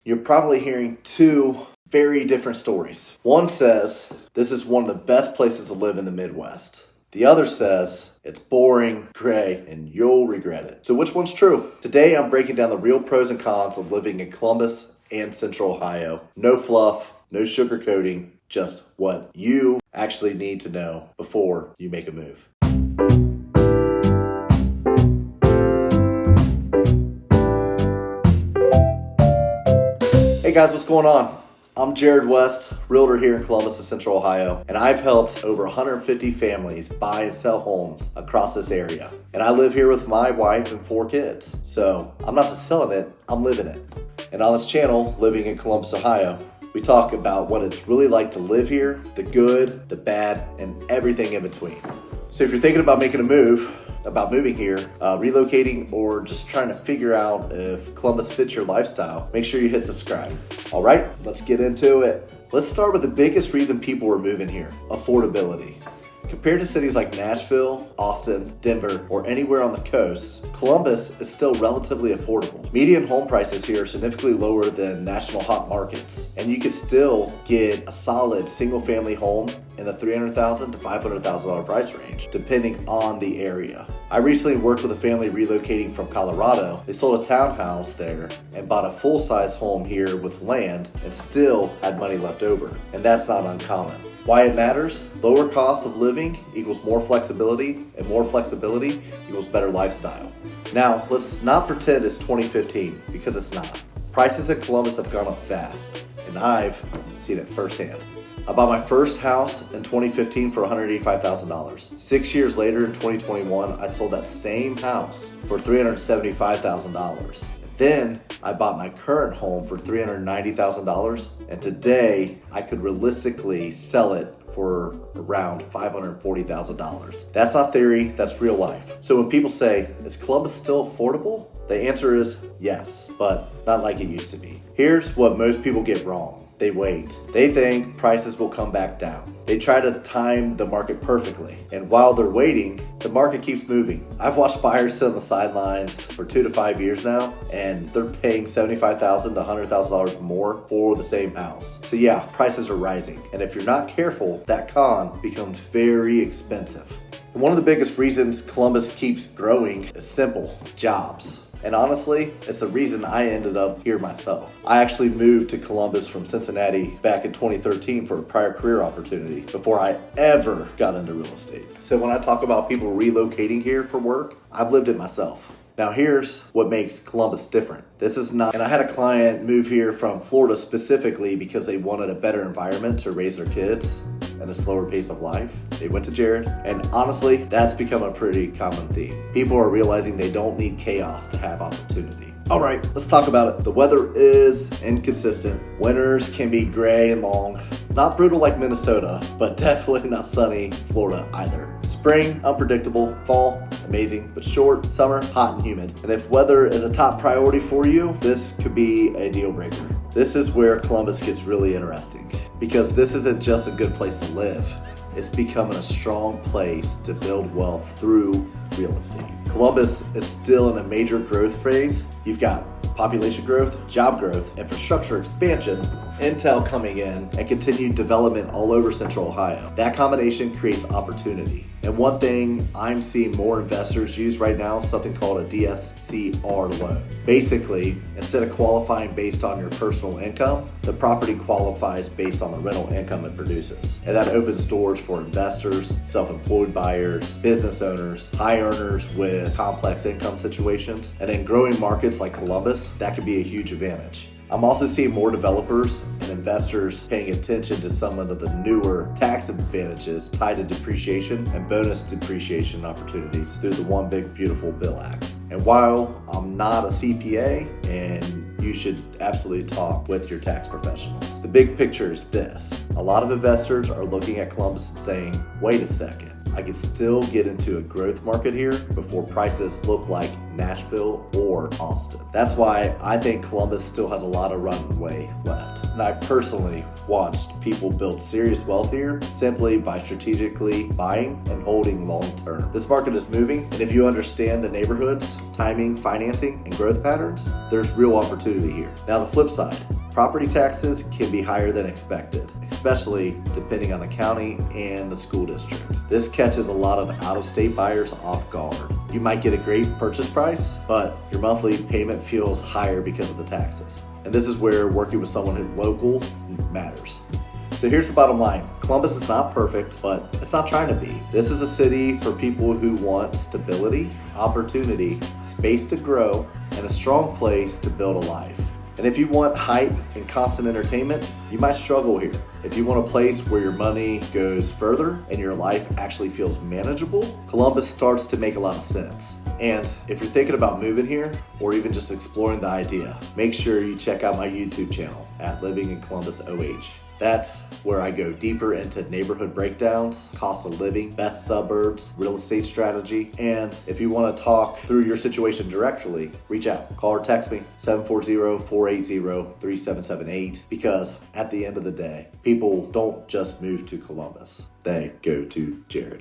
You're probably hearing two very different stories. One says this is one of the best places to live in the Midwest. The other says it's boring, gray, and you'll regret it. So which one's true? Today I'm breaking down the real pros and cons of living in Columbus and Central Ohio. No fluff, no sugarcoating, just what you actually need to know before you make a move. Hey guys, what's going on? I'm Jared West, Realtor here in Columbus and Central Ohio, and I've helped over 150 families buy and sell homes across this area. And I live here with my wife and 4 kids. So I'm not just selling it, I'm living it. And on this channel, Living in Columbus, Ohio, we talk about what it's really like to live here, the good, the bad, and everything in between. So if you're thinking about making a move, about moving here, relocating, or just trying to figure out if Columbus fits your lifestyle, make sure you hit subscribe. All right, let's get into it. Let's start with the biggest reason people are moving here: affordability. Compared to cities like Nashville, Austin, Denver, or anywhere on the coast, Columbus is still relatively affordable. Median home prices here are significantly lower than national hot markets, and you can still get a solid single-family home in the $300,000 to $500,000 price range, depending on the area. I recently worked with a family relocating from Colorado. They sold a townhouse there and bought a full-size home here with land and still had money left over, and that's not uncommon. Why it matters? Lower cost of living equals more flexibility, and more flexibility equals better lifestyle. Now, let's not pretend it's 2015, because it's not. Prices in Columbus have gone up fast, and I've seen it firsthand. I bought my first house in 2015 for $185,000. 6 years later, in 2021, I sold that same house for $375,000. Then I bought my current home for $390,000, and today I could realistically sell it for around $540,000. That's not theory, that's real life. So when people say, is Columbus still affordable? The answer is yes, but not like it used to be. Here's what most people get wrong. They wait. They think prices will come back down. They try to time the market perfectly. And while they're waiting, the market keeps moving. I've watched buyers sit on the sidelines for 2 to 5 years now, and they're paying $75,000 to $100,000 more for the same house. So yeah, prices are rising. And if you're not careful, that con becomes very expensive. And one of the biggest reasons Columbus keeps growing is simple: jobs. And honestly, it's the reason I ended up here myself. I actually moved to Columbus from Cincinnati back in 2013 for a prior career opportunity before I ever got into real estate. So when I talk about people relocating here for work, I've lived it myself. Now here's what makes Columbus different. This is not, and I had a client move here from Florida specifically because they wanted a better environment to raise their kids and a slower pace of life. They went to Jared, and honestly, that's become a pretty common theme. People are realizing they don't need chaos to have opportunity. All right, let's talk about it. The weather is inconsistent. Winters can be gray and long. Not brutal like Minnesota, but definitely not sunny Florida either. Spring, unpredictable. Fall, amazing, but short. Summer, hot and humid. And if weather is a top priority for you, this could be a deal breaker. This is where Columbus gets really interesting, because this isn't just a good place to live. It's becoming a strong place to build wealth through real estate. Columbus is still in a major growth phase. You've got population growth, job growth, infrastructure expansion, intel coming in, and continued development all over Central Ohio. That combination creates opportunity. And one thing I'm seeing more investors use right now is something called a DSCR loan. Basically, instead of qualifying based on your personal income, the property qualifies based on the rental income it produces. And that opens doors for investors, self-employed buyers, business owners, high earners with complex income situations. And in growing markets like Columbus, that could be a huge advantage. I'm also seeing more developers and investors paying attention to some of the newer tax advantages tied to depreciation and bonus depreciation opportunities through the One Big Beautiful Bill Act. And while I'm not a CPA, and you should absolutely talk with your tax professionals, the big picture is this: a lot of investors are looking at Columbus and saying, wait a second, I could still get into a growth market here before prices look like Nashville or Austin. That's why I think Columbus still has a lot of runway left. And I personally watched people build serious wealth here simply by strategically buying and holding long term. This market is moving, and if you understand the neighborhoods, timing, financing, and growth patterns, there's real opportunity here. Now the flip side, property taxes can be higher than expected, especially depending on the county and the school district. This catches a lot of out-of-state buyers off guard. You might get a great purchase price, but your monthly payment feels higher because of the taxes. And this is where working with someone who's local matters. So here's the bottom line. Columbus is not perfect, but it's not trying to be. This is a city for people who want stability, opportunity, space to grow, and a strong place to build a life. And if you want hype and constant entertainment, you might struggle here. If you want a place where your money goes further and your life actually feels manageable, Columbus starts to make a lot of sense. And if you're thinking about moving here or even just exploring the idea, make sure you check out my YouTube channel at Living in Columbus OH. That's where I go deeper into neighborhood breakdowns, cost of living, best suburbs, real estate strategy. And if you want to talk through your situation directly, reach out. Call or text me 740-480-3778, because at the end of the day, people don't just move to Columbus. They go to Jared.